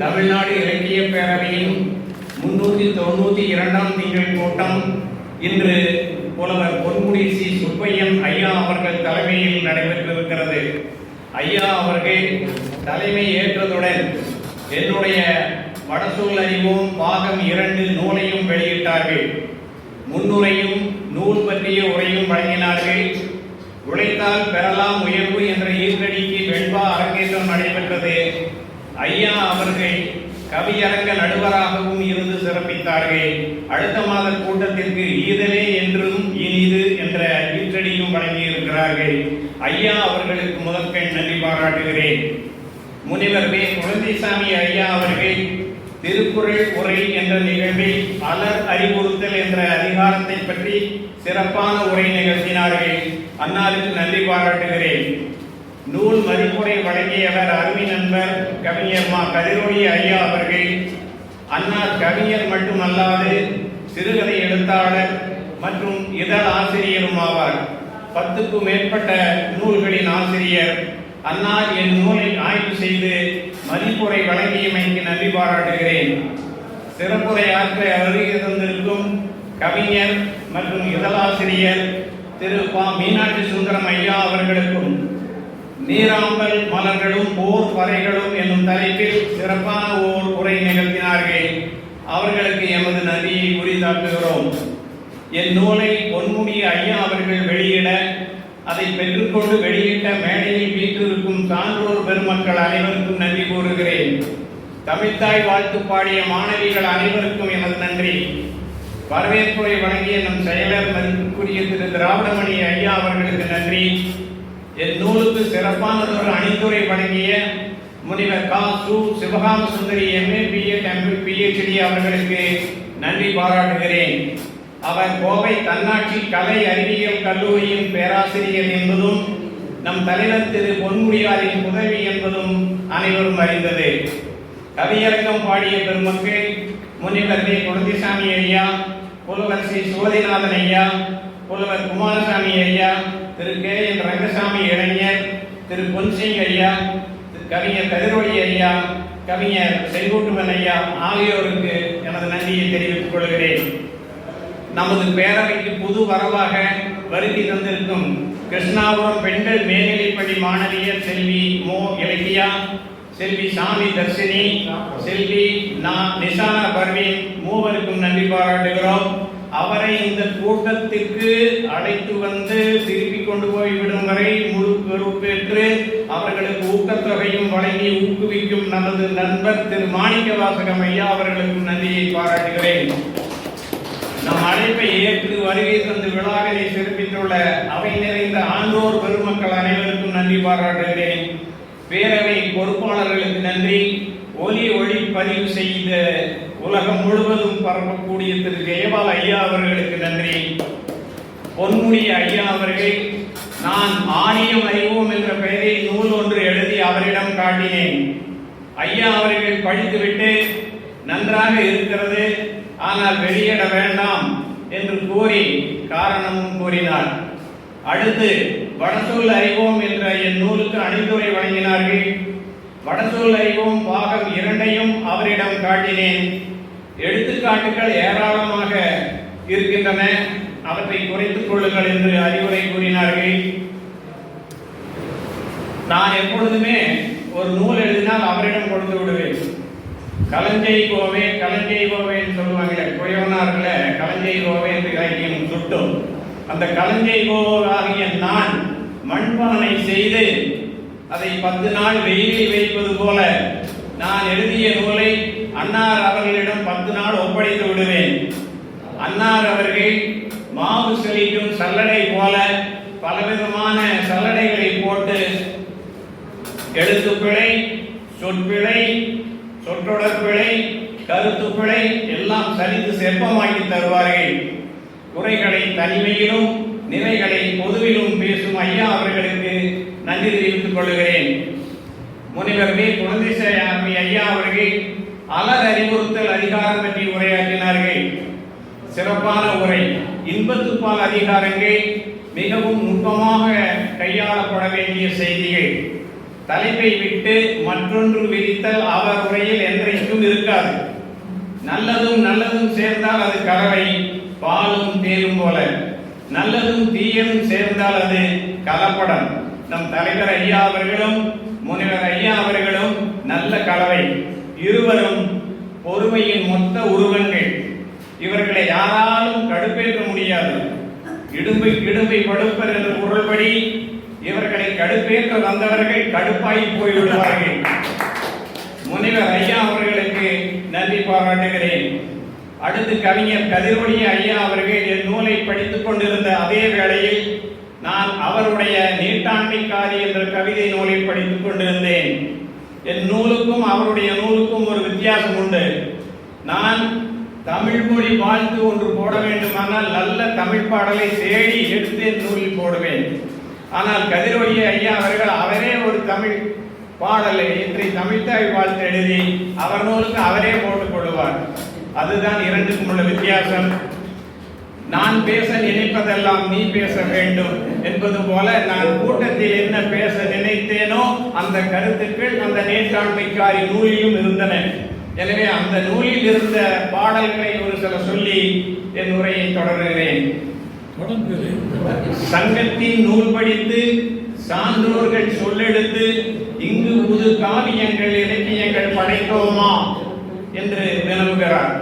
தமிழ்நாடு இலக்கிய பேரவையின் 392ஆம் திங்கள் கூட்டம் இன்று புலவர் பொன்முடி சி. சுப்பையன் ஐயா அவர்கள் தலைமையில் நடைபெற்றிருக்கிறது. ஐயா அவர்கள் தலைமை ஏற்றதுடன் என்னுடைய வடசொல் அறிவோம் பாகம் 2 நூலையும் வெளியிட்டார்கள். முன்னுரையும் நூல் பற்றிய உரையும் வழங்கினார்கள். உழைத்தால் பெறலாம் உயர்வு என்ற ஈர்க்கடிக்கு வெண்பா அரங்கேற்றம் நடைபெற்றது. ஐயா அவர்கள் கவியரங்க நடுவராகவும் இருந்து சிறப்பித்தார்கள். அடுத்த மாத கூட்டத்திற்கு ஈதலே என்றும் இனிது என்ற ஈற்றடியும் வழங்கியிருக்கிறார்கள். ஐயா அவர்களுக்கு முதற்கண் நன்றி பாராட்டுகிறேன். முனிவர் வே. குழந்தைசாமி ஐயா அவர்கள் திருக்குறள் உரை என்ற நிகழ்வில் அலர் அறிவுறுத்தல் என்ற அதிகாரத்தை பற்றி சிறப்பான உரை நிகழ்த்தினார்கள். அன்னாருக்கு நன்றி பாராட்டுகிறேன். நூல் மதிப்புரை வழங்கியவர் அருமை நண்பர் கவிஞர் மா. கதிரொளி ஐயா அவர்கள். அன்னார் கவிஞர் மட்டுமல்லாது சிறுகதை எழுத்தாளர் மற்றும் இதழ் ஆசிரியரும் ஆவார். 10க்கும் மேற்பட்ட நூல்களின் ஆசிரியர். அன்னார் என் நூலை ஆய்வு செய்து மதிப்புரை வழங்கியமைக்கு நன்றி பாராட்டுகிறேன். சிறப்புரை ஆற்ற வருகை தந்திருக்கும் கவிஞர் மற்றும் இதழாசிரியர் திரு பா. மீனாட்சி சுந்தரம் ஐயா அவர்களுக்கும் நீராம்பல் மலர்களும் போர் பறைகளும் என்னும் தலைப்பில் சிறப்பான ஓர் உரை நிகழ்த்தினார்கள். அவர்களுக்கு எமது நன்றியை உரித்தாக்குகிறோம். என் நூலை பொன்முடி ஐயா அவர்கள் வெளியிட அதை பெற்றுக்கொண்டு வெளியிட்ட மேடையில் வீற்றிருக்கும் சான்றோர் பெருமக்கள் அனைவருக்கும் நன்றி கூறுகிறேன். தமிழ்த்தாய் வாழ்த்து பாடிய மாணவிகள் அனைவருக்கும் எமது நன்றி. வரவேற்புரை வழங்கிய நம் செயலர் மதிப்புக்குரிய திரு திராவிடமணி ஐயா அவர்களுக்கு நன்றி. என் நூலுக்கு சிறப்பானதொரு அணிந்துரை வழங்கிய முனிவர் கா. சு. சிவகாம சுந்தரி MA B.Ed MPhil PhD அவர்களுக்கு நன்றி பாராட்டுகிறேன். அவர் கோவை தன்னாட்சி கலை அறிவியல் கல்லூரியின் பேராசிரியர் என்பதும் நம் தலைவர் திரு பொன்முடியாரின் உதவி என்பதும் அனைவரும் அறிந்தது. கவியரங்கம் பாடிய பெருமக்கள் முனிவர் வே. குழந்தைசாமி ஐயா, புலவர் ஸ்ரீ சோதிநாதன் ஐயா, புலவர் குமாரசாமி ஐயா, திரு K.N. ரங்கசாமி இளைஞர், திரு பொன்சிங் ஐயா, கவிஞர் கதிரொளி ஐயா, கவிஞர் செங்குட்டுவன் ஐயா ஆகியோருக்கு எனது நன்றியை தெரிவித்துக் கொள்கிறேன். நமது பேரவைக்கு புது வரவாக வருகை தந்திருக்கும் கிருஷ்ணாபுரம் பெண்கள் மேல்நிலைப்பள்ளி மாணவியர் செல்வி மோ. இலக்கியா, செல்வி சாமி தர்ஷினி, செல்வி நிசானா பர்வீன் மூவருக்கும் நன்றி பாராட்டுகிறோம். அவரை இந்த கூட்டத்திற்கு அழைத்து வந்து திருப்பி கொண்டு போய்விடும் வரை முழு பொறுப்பேற்று அவர்களுக்கு ஊக்கத்தொகையும் வழங்கி ஊக்குவிக்கும் நமது நண்பர் திரு மாணிக்க வாசகம் ஐயா அவர்களுக்கும் நன்றியை பாராட்டுகிறேன். நம் அழைப்பை ஏற்று வருகை தந்து விழாவினை சிறப்பித்துள்ள அவை நிறைந்த ஆண்டோர் பெருமக்கள் அனைவருக்கும் நன்றி பாராட்டுகிறேன். பேரவை பொறுப்பாளர்களுக்கு நன்றி. ஒளி பதிவு செய்த உலகம் முழுவதும் பரப்பக்கூடிய திரு ஜெயபால் ஐயா அவர்களுக்கு நன்றி. பொன்முடி ஐயா அவர்கள் நான் ஆணியம் அறிவோம் என்ற பெயரில் நூல் ஒன்று எழுதி அவரிடம் காட்டினேன். ஐயா அவர்கள் படித்துவிட்டு நன்றாக இருக்கிறது, ஆனால் வெளியிட வேண்டாம் என்று கூறி காரணமும் கூறினார். அடுத்து வடசொல் அறிவோம் என்ற என் நூலுக்கு அணிந்துரை வழங்கினார்கள். வடசொல் அறிவோம் பாகம் 2ஐயும் அவரிடம் காட்டினேன். எடுத்துக்காட்டுகள் ஏராளமாக இருக்கின்றன, அவற்றை குறைத்துக் கொள்ளுங்கள் என்று அறிவுரை கூறினார்கள். நான் எப்பொழுதுமே ஒரு நூல் எழுதினால் அவரிடம் கொடுத்து விடுவேன். களஞ்சை கோவே என்று சொல்லுவாங்க, குயவனார்கள களஞ்சை கோவே என்று இலக்கியம் சுட்டும். அந்த களஞ்சை கோவாகிய நான் மண்பானை செய்து அதை 10 நாள் வெயிலில் வைப்பது போல நான் எழுதிய நூலை அன்னார் அவர்களிடம் 10 நாள் ஒப்படைத்து விடுவேன். அன்னார் அவர்கள் மாவு செழிக்கும் சல்லடை போல பலவிதமான சல்லடைகளை போட்டு எழுத்துப்பிழை, சொற்பிழை, சொற்றொடர்பிழை, கருத்துப்பிழை எல்லாம் சரிந்து செப்பமாக்கி தருவார்கள். குறைகளை தனிமையிலும் நிறைகளை பொதுவிலும் பேசும் ஐயா அவர்களுக்கு நன்றி தெரிவித்துக் கொள்கிறேன். முனிவர் வே. குழந்தைசாமி ஐயா அவர்கள் அலர் அறிவுறுத்தல் அதிகாரம் பற்றி உரையாற்றினார்கள். சிறப்பான உரை. இன்பத்துப்பால் அதிகாரங்கள் மிகவும் நுட்பமாக கையாளப்பட வேண்டிய செய்திகள். தலைப்பை விட்டு மற்றொன்று விரித்தல் அவர் உரையில் என்ற சேர்ந்தால் அது கலவை, பாலும் தேனும் போல. நல்லதும் தீயதும் சேர்ந்தால் அது கலப்படம். நம் தலைவர் ஐயா அவர்களும் முனைவர் ஐயா அவர்களும் நல்ல கலவை. இருவரும் பொறுமையின் மொத்த உருவங்கள். இவர்களை யாராலும் கடுப்பேற்ற முடியாது. இடும்பை கிடும்பை படுப்பர் என்ற பொருள்படி இவர்களை கடுப்பேற்ற வந்தவர்கள் கடுப்பாகி போய்விடுவார்கள். முனைவர் ஐயா அவர்களுக்கு நன்றி பாராட்டுகிறேன். அடுத்து கவிஞர் கதிரொளி ஐயா அவர்கள் என் நூலை படித்துக் கொண்டிருந்த அதே வேளையில் நான் அவருடைய நீட்டாண்மைக்காரி என்ற கவிதை நூலை படித்துக் கொண்டிருந்தேன். என் நூலுக்கும் அவருடைய நூலுக்கும் ஒரு வித்தியாசம் உண்டு. நான் தமிழ் மொழி வாழ்த்து ஒன்று போட வேண்டுமானால் நல்ல தமிழ் பாடலை தேடி எடுத்து நூலில் போடுவேன். ஆனால் கதிரொளி ஐயா அவர்கள் அவரே ஒரு தமிழ் பாடலை இன்றைய தமிழ்த்தாய் வாழ்த்து எழுதி அவர் நூலுக்கு அவரே போட்டுக் கொள்வார். அதுதான் இரண்டுக்கும் உள்ள வித்தியாசம். நான் பேச நினைப்பதெல்லாம் நீ பேச வேண்டும் என்பது போல நான் கூட்டத்தில் என்ன பேச நினைத்தேனோ அந்த கருத்துக்கள் அந்த நேர்காண்மைக்காரி நூலிலும் இருந்தன. எனவே அந்த நூலில் இருந்த பாடல்களை ஒரு சில சொல்லி என் உரையை தொடர்கிறேன். சங்கத்தின் நூல் படித்து சான்றோர்கள் சொல்லெடுத்து இங்கு புது காவியங்கள் இலக்கியங்கள் படைத்தோமா என்று வினவுகிறார்.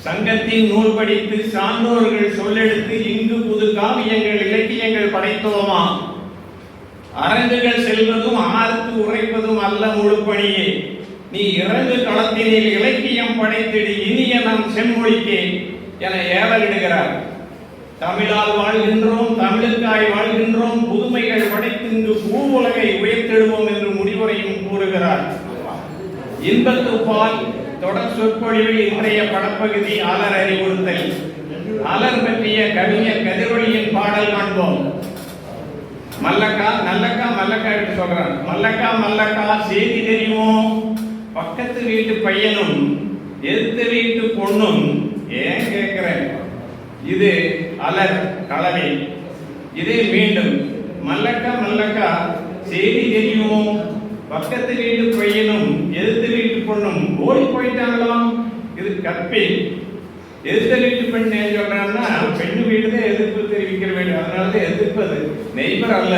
சங்கத்தின் நூல் படித்து சான்றோர்கள் சொல்லெடுத்து இங்கு புது காவியங்கள் இலக்கியங்கள் படைத்தோமா? அரங்குகள் செல்வதும் ஆர்த்து உரைப்பதும் அல்ல முழு பணியே. நீ இறங்கு களத்தினில் இலக்கியம் படைத்திடு இனிய நம் செம்மொழிக்கே என ஏவலிடுகிறார். தமிழால் வாழ்கின்றோம், தமிழுக்காய் வாழ்கின்றோம், புதுமைகள் படைத்து இங்கு பூ உலகை உயர்த்திடுவோம் என்று முடிவுரையும் கூறுகிறார். இன்பத்துப்பால் தொடர் சொற்பொழிவில் இன்றைய படப்பகுதி அலர் அறிவுறுத்தல். அலர் பற்றிய கவிஞர் கதிரொளியின் பாடல் காண்போம். மல்லக்கா நல்லக்கா மல்லக்கா என்று சொல்றான். மல்லக்கா மல்லக்கா செய்தி தெரியுமோ? பக்கத்து வீட்டு பையனும் எதிர்த்த வீட்டு பொண்ணும். ஏன் கேட்கிறேன்? இது அலர் கலவை. இதே மீண்டும் மல்லக்கா மல்லக்கா செய்தி தெரியுமோ? பக்கத்து வீட்டு பையனும் எதிர்த்த வீட்டு பொண்ணும் ஓடி போயிட்டாங்களாம். இது கற்பில். எதிர்த்த வீட்டு பெண் ஏன் சொல்றான்னா பெண்ணு வீடுதான் எதிர்ப்பு தெரிவிக்கிற வீடு, அதனாலதான் எதிர்ப்பது. நெய்பர் அல்ல,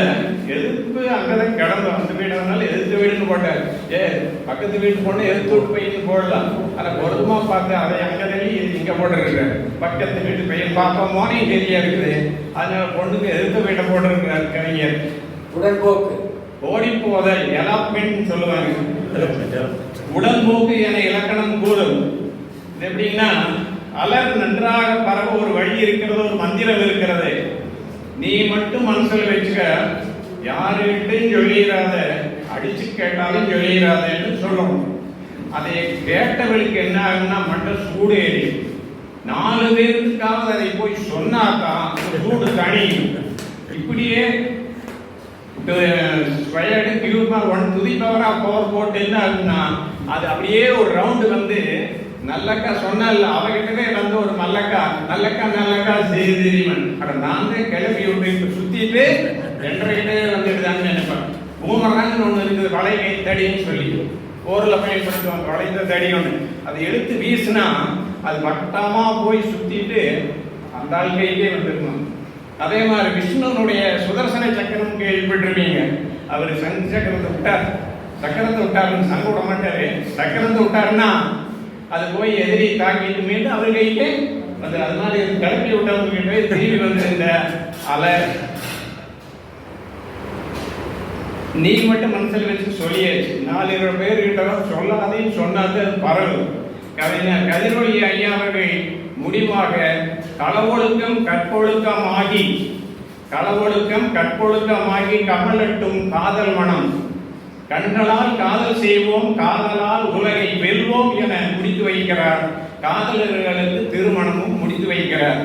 எதிர்ப்பு அங்கதான் கிடந்தோம். அந்த வீடு அதனால எதிர்த்த வீடுன்னு போட்டார். பக்கத்து வீட்டு பொண்ணு எதிர்த்து வீட்டு பையன் போடலாம். ஆனா பொருத்தமா பார்த்து அதை அங்க தள்ளி இங்க போட்டிருக்க. பக்கத்து வீட்டு பையன் பாப்பா மோனையும் சரியா இருக்குது, அதனால பொண்ணுக்கு எதிர்த்த வீட்டை போட்டிருக்கிறார் கவிஞர். உடன்போக்கு ஓடி போதல் எலாப்மெண்ட் சொல்லுவாங்க. உடன்போக்கு என இலக்கணம் கூறும். இது எப்படின்னா அலர் நன்றாக பரவ ஒரு வழி இருக்கிறது, ஒரு மந்திரம் இருக்கிறது. நீ மட்டும் மனசுல வச்சுக்க, யாருகிட்டையும் சொல்லிடாத, அடிச்சு கேட்டாலும் சொல்லிடாதன்னு சொல்லணும். அதை கேட்டவளுக்கு என்ன ஆகுன்னா மண்ட சூடு ஏறி 4 பேருக்காவது அதை போய் சொன்னாதான் சூடு தனியும். இப்படியே போட்டு என்ன ஆகுன்னா அது அப்படியே ஒரு ரவுண்டு வந்து நல்லக்கா சொன்னல அவகிட்டவே வந்து ஒரு மல்லக்கா நல்லக்கா நல்லக்கா செய்திரிமன் அட நான் தான் கிளம்பி விட்டு சுத்திட்டு 2.5 வந்துடுதான்னு நினைப்பேன். பூமரான்னு ஒண்ணு இருக்குது, வளைகை தடின்னு சொல்லி போர்ல பயன்படுத்துவாங்க. வளைந்த தடி ஒண்ணு, அதை எடுத்து வீசினா அது வட்டமா போய் சுத்திட்டு அந்த ஆள் கையிலே வந்துருக்கணும். அதே மாதிரி விஷ்ணுனுடைய சுதர்சன சக்கரம் கேள்விப்பட்டிருப்பீங்க. அவர் சக்கரத்தை விட்டார், சக்கரத்தை விட்டாருன்னு சங்க விட மாட்டாரு. சக்கரத்தை விட்டாருன்னா அது போய் எதிரி தாக்கிட்டு மீண்டும் அவர் கைக்கு வந்து அதனால கிளப்பி விட்டவங்க கிட்ட திரும்பி வந்து இந்த அலை நீ மட்டும் மனசில் வச்சு சொல்லியாச்சு. 4 பேர்கிட்ட சொல்லாதையும் சொன்னாது அது பரவும். கவிஞர் கதிரொளி ஐயா அவர்கள் முடிவாக களவொழுக்கம் கற்பொழுக்கமாகி கமலட்டும் காதல் மனம், கண்களால் காதல் செய்வோம், காதலால் உலகை வெல்வோம் என முடித்து வைக்கிறார். காதலர்களுக்கு திருமணமும் முடித்து வைக்கிறார்.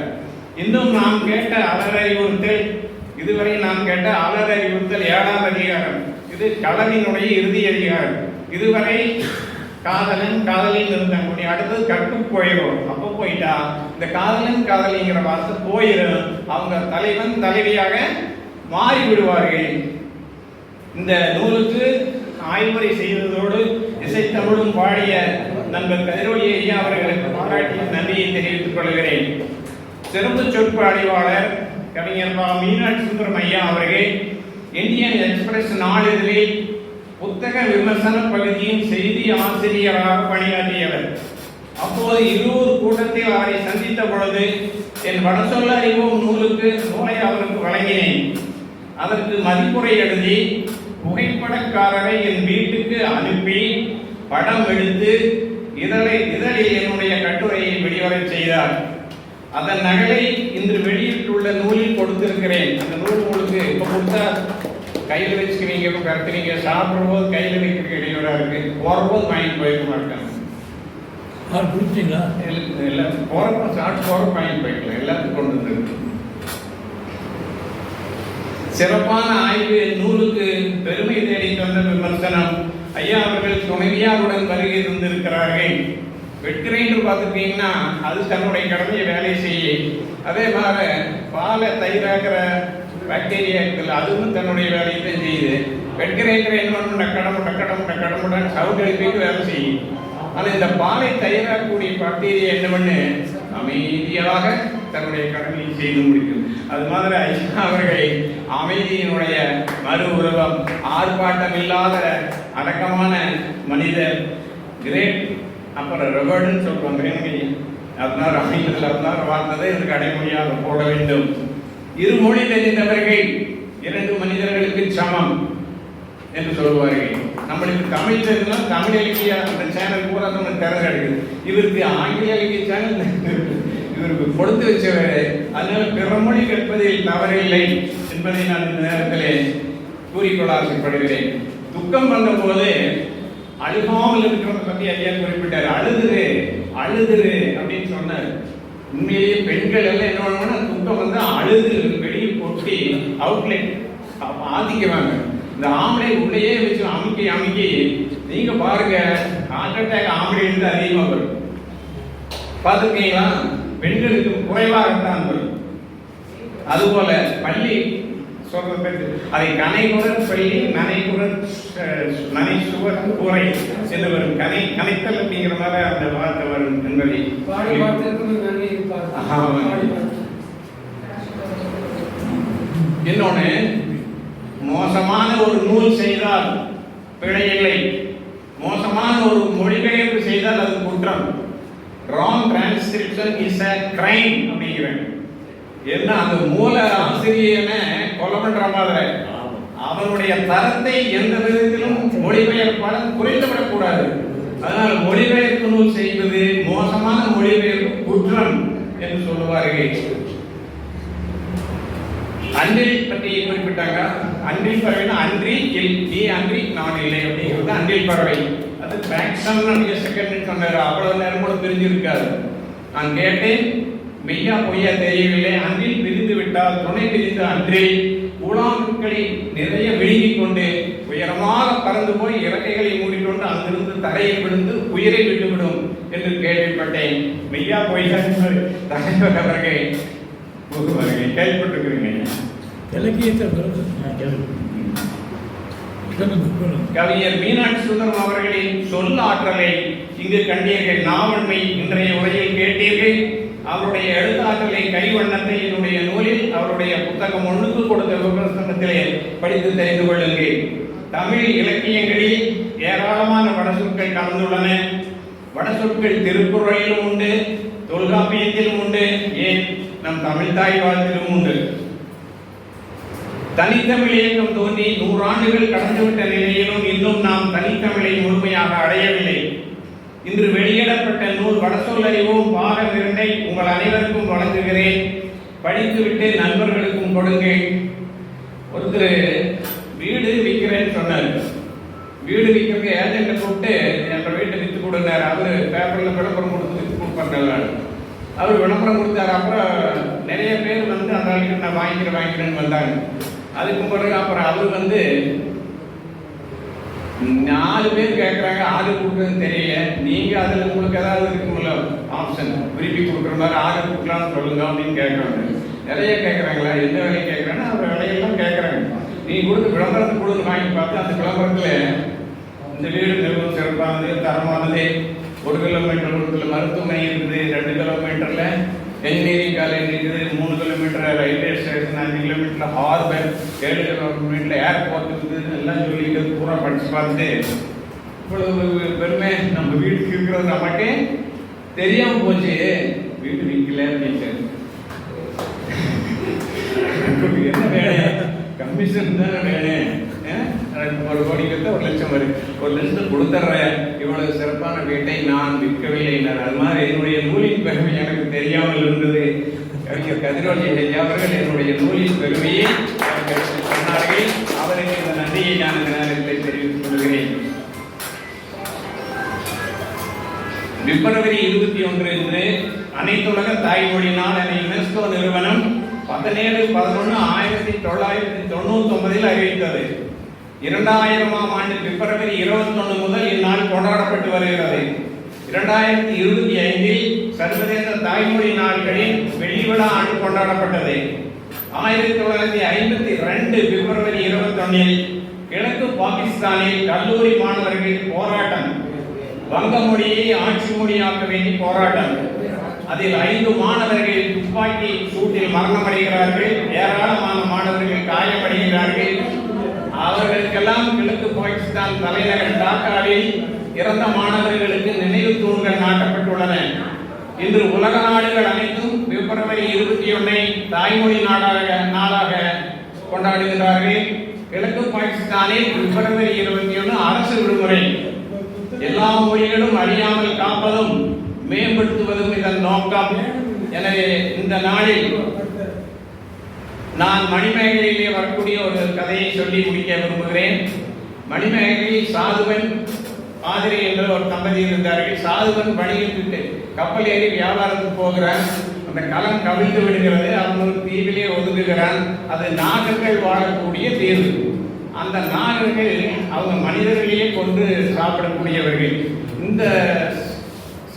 இன்னும் நாம் கேட்ட அலறறிவுறுத்தல், இதுவரை நாம் கேட்ட அலறறிவுறுத்தல் 7ஆம் அதிகாரம். இது களவினுடைய இறுதி அதிகாரம். இதுவரை காதலின் இருந்தாங்க. அடுத்தது கற்று போயிடும். அப்போ போயிட்டா இந்த காதலிங்கிற வார்த்தை போயிடும். அவங்க தலைவன் தலைவியாக மாறி விடுவார்கள். இந்த நூலுக்கு ஆய்வுரை செய்ததோடு இசைத்தமிழும் பாடிய நண்பர் கதிரொலி ஐயா அவர்களுக்கு பாராட்டி நன்றியை தெரிவித்துக் கொள்கிறேன். சிறப்பு சொற்பொழிவாளர் கவிஞர் மீனாட்சி சுந்தரம் ஐயா அவர்கள் இந்தியன் எக்ஸ்பிரஸ் நாளிதழில் புத்தக விமர்சன பகுதியின் செய்தி ஆசிரியராக பணியாற்றியவர். அப்போது 20 கூட்டத்தில் அவரை சந்தித்த பொழுது என் வடசொல்ல அறிவோம் நூலை அவருக்கு வழங்கினேன். அதற்கு மதிப்புரை எழுதி புகைப்படக்காரரை என் வீட்டுக்கு அனுப்பி படம் எடுத்து இதழில் என்னுடைய கட்டுரையை வெளிவரச் செய்தார். அதன் நகலை இன்று வெளியிட்டுள்ள நூலில் கொடுத்திருக்கிறேன். அந்த நூல் உங்களுக்கு இப்போ கொடுத்தா கையில் வச்சுக்கிறீங்க, கருத்துறீங்க, சாப்பிடும்போது கையில் வைக்கிற இடையூறா இருக்கு. போறபோது வாங்கிட்டு போயிருக்க மாட்டாங்க. எல்லாம் போறப்ப சாப்பிட்டு போற வாங்கிட்டு போய்க்கலாம். எல்லாத்துக்கும் கொண்டு வந்து சிறப்பான ஆய்வு நூலுக்கு பெருமை தேடி தந்த விமர்சனம். ஐயா அவர்கள் துணைவியாருடன் வருகை தந்திருக்கிறார்கள். வெட்கிறேன் பார்த்துட்டீங்கன்னா அது தன்னுடைய கடமையை வேலை செய்ய. அதே மாதிரி பாலை தயிராகிற பாக்டீரியாக்கள் அதுவும் தன்னுடைய வேலையை தான் செய்யுது. வெட்கிறேங்கிற என்ன பண்ண கடமுடன் சவுண்ட் எழுப்பிட்டு வேலை செய்யும். ஆனால் இந்த பாலை தயாராகக்கூடிய பாக்டீரியா என்ன பண்ணு அமைதியாக தன்னுடைய கடமையை செய்து முடிக்கும். அது மாதிரி ஐயா அவர்கள் அமைதியினுடைய மறு உருவம், ஆர்ப்பாட்டம் இல்லாத அடக்கமான மனிதர், கிரேட். அப்புறம் ரெவர்டுன்னு சொல்லுவாங்க. அதனால அமைந்ததில் அதனால வாழ்ந்ததை இதுக்கு அடைமொழியாக போட வேண்டும். இருமொழி தெரிந்தவர்கள் 2 மனிதர்களுக்கு சமம் என்று சொல்லுவார்கள். நம்மளுக்கு தமிழ் தெரிஞ்சா தமிழ் இலக்கிய அந்த சேனல் பூரா நம்ம திறந்தெடுக்குது. இவருக்கு ஆங்கில இலக்கிய சேனல் இவருக்கு கொடுத்து வச்சவர். அதனால பிற மொழி கற்பதில் தவறில்லை என்பதை நான் இந்த நேரத்திலே கூறிக்கொள்ள ஆசைப்படுகிறேன். துக்கம் வந்த போது அழுகாமல் இருக்கிறத பத்தி ஐயா குறிப்பிட்டார். அழுதுரு அப்படின்னு சொன்னார். உண்மையிலேயே பெண்கள் எல்லாம் என்ன பண்ணுவாங்கன்னா துக்கம் வந்து அழுது வெளியே கொட்டி அவுட்லெட் ஆதிக்குவாங்க. இந்த ஆம்பளை உள்ளேயே வச்சு அமுக்கி நீங்க பாருங்க, ஹார்ட் அட்டாக் ஆம்பளை இருந்து அதிகமாக வரும். பார்த்துருக்கீங்களா? பெண்களுக்கு குறைவாகத்தான் வரும். அதுபோல பள்ளி சொல்ற அதை கனைகுரல் பள்ளி நனை சுவர் கூரை என்று வரும். கனைத்தல் அப்படிங்கிற மாதிரி அந்த வார்த்தை வரும் என்பதை இன்னொன்னு, மோசமான ஒரு நூல் செய்தால் பிழை இல்லை, மோசமான ஒரு மொழிபெயர்ப்பு செய்தால் அது குற்றம். Wrong transcription is a crime அப்படிங்கிறேன். என்ன அந்த மூல ஆசிரியனை கொலை பண்ற மாதிரி அவனுடைய தரத்தை எந்த விதத்திலும் மொழிபெயர்ப்பாளர் குறைந்துவிடக்கூடாது. அதனால் மொழிபெயர்ப்பு நூல் செய்வது மோசமான மொழிபெயர்ப்பு குற்றம் என்று சொல்லுவார்கள். அன்றில் பற்றி குறிப்பிட்டாங்க. அன்றில் பறவைனா அன்றி அன்றி நான் இல்லை அப்படிங்கிறது அன்றில் பறவை. அது மேக்ஸிமம் நம்ம செகண்ட் சொன்னார். அவ்வளவு நேரம் கூட பிரிஞ்சிருக்காது. நான் கேட்டேன், மெய்யா பொய்யா தெரியவில்லை. அன்றில் பிரிந்து விட்டால் துணை பிரிந்து அன்றில் கூழாங்கற்களை நிறைய விழுங்கிக் கொண்டு உயரமாக பறந்து போய் இறக்கைகளை மூடிக்கொண்டு அங்கிருந்து தரையில் விழுந்து உயிரை விட்டுவிடும் என்று கேள்விப்பட்டேன். மெய்யா பொய்யா தலைவர் அவர்கள் கேள்விப்பட்டிருக்கிறீங்க. கவிஞர் மீனாட்சி சுந்தரம் அவர்களின் சொல் ஆற்றலை இங்கு கண்டீர்கள். நாவன்மை இன்றைய உரையில் கேட்டீர்கள். அவருடைய எழுத்தாற்றலை கைவண்ணத்தை என்னுடைய நூலில் அவருடைய புத்தகம் 1க்கு கொடுத்த விமர்சனத்திலே படித்து தெரிந்து கொள்ளுங்கள். தமிழ் இலக்கியங்களில் ஏராளமான வடசொற்கள் கலந்துள்ளன. வடசொற்கள் திருக்குறளிலும் உண்டு, தொல்காப்பியத்திலும் உண்டு, ஏன் நம் தமிழ் தாய் வாழ்த்திலும் உண்டு. தனித்தமிழ் இயக்கம் தோன்றி 100 ஆண்டுகள் கடந்துவிட்ட நிலையிலும் இன்னும் நாம் தனித்தமிழை முழுமையாக அடையவில்லை. இன்று வெளியிடப்பட்ட நூல் வடசொல் அறிவோம் பாகம் 2 உங்கள் அனைவருக்கும் வழங்குகிறேன். படித்துவிட்டு நண்பர்களுக்கும் கொடுங்கள். ஒருத்தர் வீடு விற்கிறேன்னு சொன்னார். வீடு விற்கிறதுக்கு ஏஜென்ட்டை கூப்பிட்டு என்ற வீட்டை விற்று கொடுத்தாரு. அவர் பேப்பரில் விளம்பரம் கொடுத்து விற்று கொடுப்பாரு. அவர் விளம்பரம் கொடுத்தாரு. அப்புறம் நிறைய பேர் வந்து அந்த அளவுக்கு நான் வாங்கிக்கிறேன்னு வந்தாங்க. அதுக்கு பிறகு அப்புறம் அவர் வந்து 4 பேர் கேட்குறாங்க, ஆர்டர் கொடுக்குறதுன்னு தெரியல. நீங்கள் அதில் உங்களுக்கு ஏதாவது இருக்குமில்ல ஆப்ஷன் விரும்பி கொடுக்குற மாதிரி ஆர்டர் கொடுக்கலாம்னு சொல்லுங்க அப்படின்னு கேட்குறாங்க. நிறைய கேட்குறாங்களா? எந்த வேலையை கேட்குறாங்கன்னா அவர் வேலையெல்லாம் கேட்குறாங்க. நீங்கள் கொடுத்து விளம்பரத்தை கொடுத்து வாங்கி பார்த்து அந்த விளம்பரத்தில் இந்த வீடு மிகவும் சிறப்பானது, தரமானது, 1 கிலோமீட்டர் தூரத்தில் மருத்துவமனை இருக்குது, 2 கிலோமீட்டர்ல என்ஜினியரிங் காலேஜ் இருக்குது, 3 கிலோமீட்டர் ரயில்வே ஸ்டேஷன், 5 கிலோமீட்டர்ல ஹார்பர், 7 கிலோமீட்டர்ல ஏர்போர்ட் இருக்குது எல்லாம் சொல்லிட்டு பூரா படிச்சு பார்த்துட்டு இவ்வளவு பெருமை நம்ம வீட்டுக்கு இருக்கிறது நமக்கு தெரியாம போச்சு. வீட்டு விற்கல அப்படின்னு என்ன வேணும், கமிஷன் தானே வேணும். 1 கோடி கொடுத்தா 1 லட்சம் வரும், 1 லட்சத்தை கொடுத்துட்றேன், இவ்வளவு சிறப்பான வீட்டை நான் விற்கவில்லை. அது மாதிரி என்னுடைய நூலின் பெருமை எனக்கு தெரியாமல் இருந்தது. கவிஞர் கதிரோஜி அவர்கள் என்னுடைய நூலின் பெருமையை சொன்னார்கள். அவருக்கு இந்த நன்றியை நான் இந்த நேரத்தில் தெரிவித்துக் கொள்கிறேன். பிப்ரவரி 21 இன்று அனைத்துலக தாய்மொழி நாள் என யுனெஸ்கோ நிறுவனம் 17/11/1999 அறிவித்தது. 2000ஆம் ஆண்டு பிப்ரவரி 21 முதல் இந்நாள் கொண்டாடப்பட்டு வருகிறது. 2025 சர்வதேச தாய்மொழி நாட்களின் வெள்ளி விழா ஆண்டு கொண்டாடப்பட்டது. 1952 பிப்ரவரி 21 கிழக்கு பாகிஸ்தானில் கல்லூரி மாணவர்கள் போராட்டம், வங்க மொழியை ஆட்சி மொழியாக்க வேண்டிய போராட்டம். அதில் 5 மாணவர்கள் துப்பாக்கி சூட்டில் மரணமடைகிறார்கள், ஏராளமான மாணவர்கள் காயமடைகிறார்கள். அவர்களுக்கெல்லாம் கிழக்கு பாகிஸ்தான் தலைநகர் டாக்காவில் இறந்த மாணவர்களுக்கு நினைவு தூண்கள் நாட்டப்பட்டுள்ளன. இன்று உலக நாடுகள் அனைத்தும் பிப்ரவரி 21 தாய்மொழி நாளாக கொண்டாடுகிறார்கள். கிழக்கு பாகிஸ்தானில் பிப்ரவரி 21 அரசு விடுமுறை. எல்லா மொழிகளும் அழியாமல் காப்பதும் மேம்படுத்துவதும் இதன் நோக்கம். எனவே இந்த நாளில் நான் மணிமேகலையிலே வரக்கூடிய ஒரு கதையை சொல்லி முடிக்க விரும்புகிறேன். மணிமேகலையில் சாதுவன் ஆதிரி என்ற ஒரு தம்பதி இருந்தார்கள். சாதுவன் வணிகத்துக்கு கப்பல் ஏறி வியாபாரத்துக்கு போகிறான். அந்த களம் கவிழ்ந்து விடுகிறது. அவன் ஒரு தீவிலே ஒதுங்குகிறான். அது நாகர்கள் வாழக்கூடிய தீவு. அந்த நாகர்கள் அவங்க மனிதர்களையே கொண்டு சாப்பிடக்கூடியவர்கள். இந்த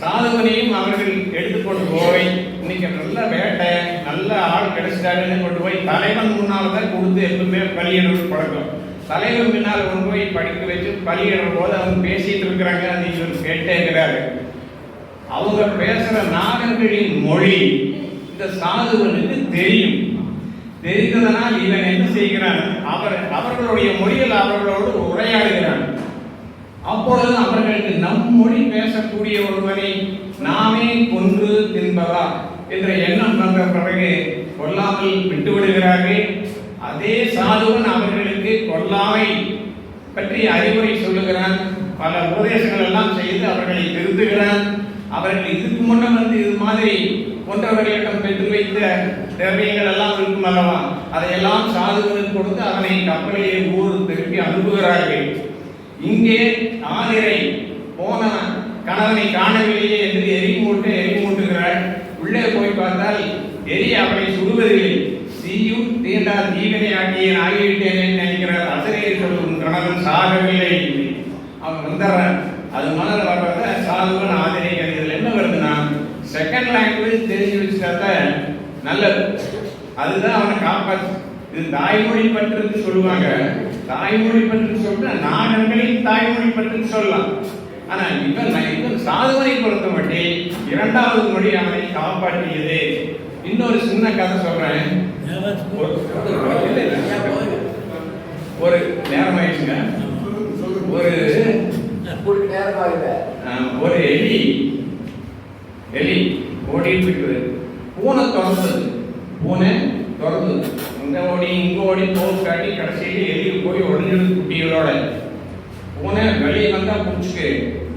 சாதுவனையும் அவர்கள் எடுத்துக்கொண்டு போய் இன்னைக்கு நல்ல வேட்டை, நல்ல ஆள் கிடைச்சிட்டாருன்னு கொண்டு போய் தலைவன் முன்னால் தான் கொடுத்து எப்பவுமே பலியிடுறது பழக்கம். தலைவர் பின்னால் கொண்டு போய் படிக்க வச்சு பலியிடும் போது அவங்க பேசிட்டு இருக்கிறாங்க. நீங்க கேட்டேங்கிறாரு. அவங்க பேசுற நாகர்களின் மொழி இந்த சாதுவனுக்கு தெரியும். தெரிந்ததனால் இவன் என்ன செய்கிறான், அவர்களுடைய மொழியில் அவர்களோடு உரையாடுகிறான். அப்பொழுது அவர்களுக்கு நம் மொழி பேசக்கூடிய ஒருவனை நாமே கொன்று தின்பதா என்ற எண்ணம் வந்த பிறகு கொல்லாமல் விட்டு விடுகிறார்கள். அதே சாதுவன் அவர்களுக்கு கொல்லாமை பற்றி அறிவுரை சொல்லுகிறான். பல உபதேசங்கள் எல்லாம் செய்து அவர்களை திருத்துகிறான். அவர்கள் இதுக்கு முன்ன இது மாதிரி போன்றவர்களிடம் பெற்று வைத்த திரவியங்கள் எல்லாம் இருக்கும் அல்லவா, அதையெல்லாம் சாதுவனுக்கு கொடுத்து அவனை கப்பலிலே ஊர் திருப்பி அனுப்புகிறார்கள். இங்கே ஆதிரை போன கணவனை காணவில்லையே என்று எரி மூட்டுகிறாள். உள்ளே போய் பார்த்தால் எரி அவளை சுடுவதில்லை. தீயும் தீண்டா தீவினை ஆகிய ஆகிவிட்டேன் நினைக்கிறார். அசரீரை சொல்லும் கணவன் சாகவில்லை. அவன் வந்துடுறான். அது மனதில் வர்றத சாதுவன் ஆதிரை கருதிகள் என்ன வருதுன்னா, செகண்ட் லாங்குவேஜ் தெரிஞ்சு வச்சுட்டா நல்லது. அதுதான் அவனை காப்பாற்று. இது தாய்மொழி பற்றுன்னு சொல்லுவாங்க. தாய்மொழி பற்று சொல்ற நாகர்களின் தாய்மொழி பற்றுன்னு சொல்லலாம். ஆனா இவன் சாதுவனை பொறுத்த மட்டும் 2வது மொழி அவனை காப்பாற்றியது. இன்னொரு சின்ன கதை சொல்றேன். ஒரு நேரம் ஆயிடுச்சுங்க. ஒரு எலி ஓடிட்டு இருக்குது. பூனை திறந்தது. பூனை திறந்தது. இங்க ஓடி தோல் காட்டி கடைசியில் எலி போய் ஒடிஞ்சது குட்டிகளோட. பூனை வெளியே வந்தா புடிச்சுக்கு.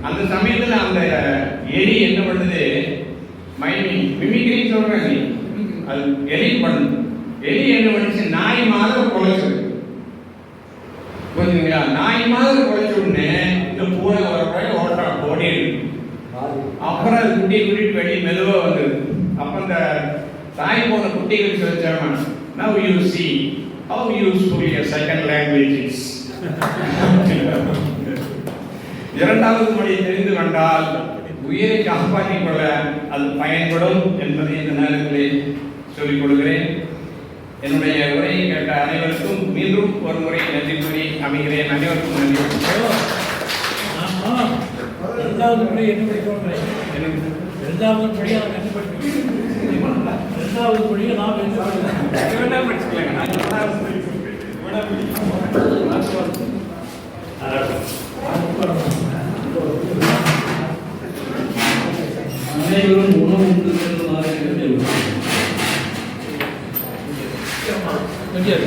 அந்த சமயத்துல அந்த எலி என்ன பண்ணுது, மிமிக்ரி சொல்றேன், அது எலி பண்ணுது. எலி என்ன பண்ணுச்சு, நாய் மாதிரி குலைச்சது. புரிஞ்சுங்களா? நாய் மாதிரி குலைச்ச உடனே இந்த பூனை ஓடிடுது. அப்புறம் அது குட்டியை கூட்டிட்டு வெளியே மெதுவா வந்தது. அப்ப இந்த தாய் போன குட்டிகள் சொல்லிச்சாமா, now you see how useful your second language is. 2வது மொழி தெரிந்து கொண்டால் உயிரை காப்பாற்றிக் கொள்ள அது பயன்படும் என்பதை இந்த நேரத்தில் சொல்லிக் கொடுக்கிறேன். என்னுடைய உரையை கேட்ட அனைவருக்கும் மீண்டும் ஒரு முறை நன்றி கூறி அமைகிறேன். அனைவருக்கும் நன்றி. இரண்டாவது படி என்ன படிக்கணும்? இரண்டாவது படியை நாம் என்ன படிக்கணும்? இரண்டாவது படியை நாம் என்ன அனைவரும் உணவு கொஞ்சம்